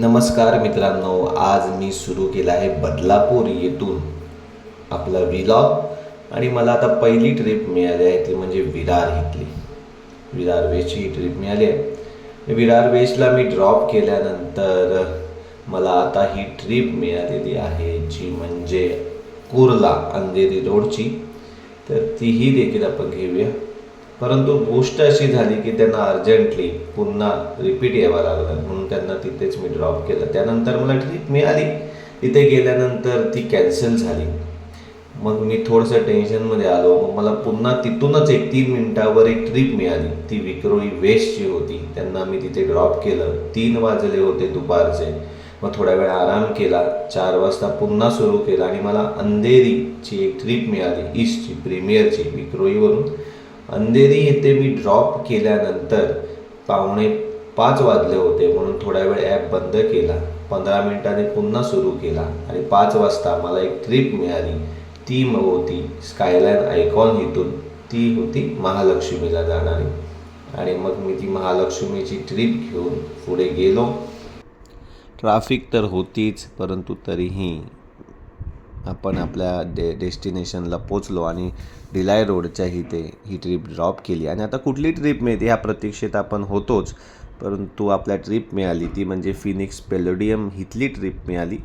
नमस्कार मित्रांनो, आज मी सुरू केला आहे बदलापूर येथून आपला व्लॉग आणि मला आता पहिली ट्रिप मिळाली आहे ती म्हणजे विरार इथली. विरार वेशची ट्रिप मिळाली आहे. विरार वेशला मी ड्रॉप केल्यानंतर मला आता ही ट्रिप मिळालेली आहे जी म्हणजे कुर्ला अंधेरी रोडची. तर तीही देखील आपण घेऊया. परंतु गोष्ट अशी झाली की त्यांना अर्जंटली पुन्हा रिपीट यावं लागलं, म्हणून त्यांना तिथेच मी ड्रॉप केलं. त्यानंतर मला ट्रिप मिळाली. तिथे गेल्यानंतर ती कॅन्सल झाली. मग मी थोडंसं टेन्शनमध्ये आलो. मग मला पुन्हा तिथूनच एक 3 मिनिटावर एक ट्रिप मिळाली. ती विक्रोळी वेस्टची होती. त्यांना मी तिथे ड्रॉप केलं. 3 वाजले होते दुपारचे. मग थोडा वेळ आराम केला. 4 वाजता पुन्हा सुरू केला आणि मला अंधेरीची एक ट्रिप मिळाली, ईस्टची प्रीमियरची. विक्रोळीवरून अंधेरी येथे मी ड्रॉप केल्यानंतर 4:45 वाजले होते, म्हणून थोडा वेळ ॲप बंद केला. 15 मिनिटांनी पुन्हा सुरू केला आणि 5 वाजता मला एक ट्रिप मिळाली. ती होती स्कायलाईन आयकॉन इथून. ती होती महालक्ष्मीला जाणारी. आणि मग मी ती महालक्ष्मीची ट्रिप घेऊन पुढे गेलो. ट्रॅफिक तर होतीच, परंतु तरीही आपण आपल्या डेस्टिनेशनला पोचलो आणि डिलाय रोडच्या इथे ही ट्रिप ड्रॉप केली. आणि आता कुठली ट्रिप मिळते ह्या प्रतीक्षेत आपण होतोच, परंतु आपल्या ट्रिप मिळाली ती म्हणजे फिनिक्स पेलोडियम इथली ट्रिप मिळाली,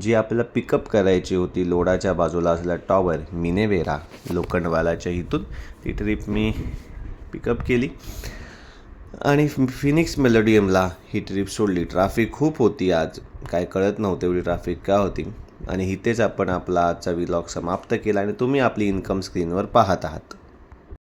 जी आपल्याला पिकअप करायची होती लोडाच्या बाजूला असलेला टॉवर मिनेवेरा लोखंडवालाच्या इथून. ती ट्रिप मी पिकअप केली आणि फिनिक्स मेलोडियमला ही ट्रिप सोडली. ट्रॅफिक खूप होती आज, काय कळत नव्हतं एवढी ट्रॅफिक का होती. आणि इथेच आपण आपला आजचा व्लॉग समाप्त केला आणि तुम्ही आपली इन्कम स्क्रीनवर पाहत आहात.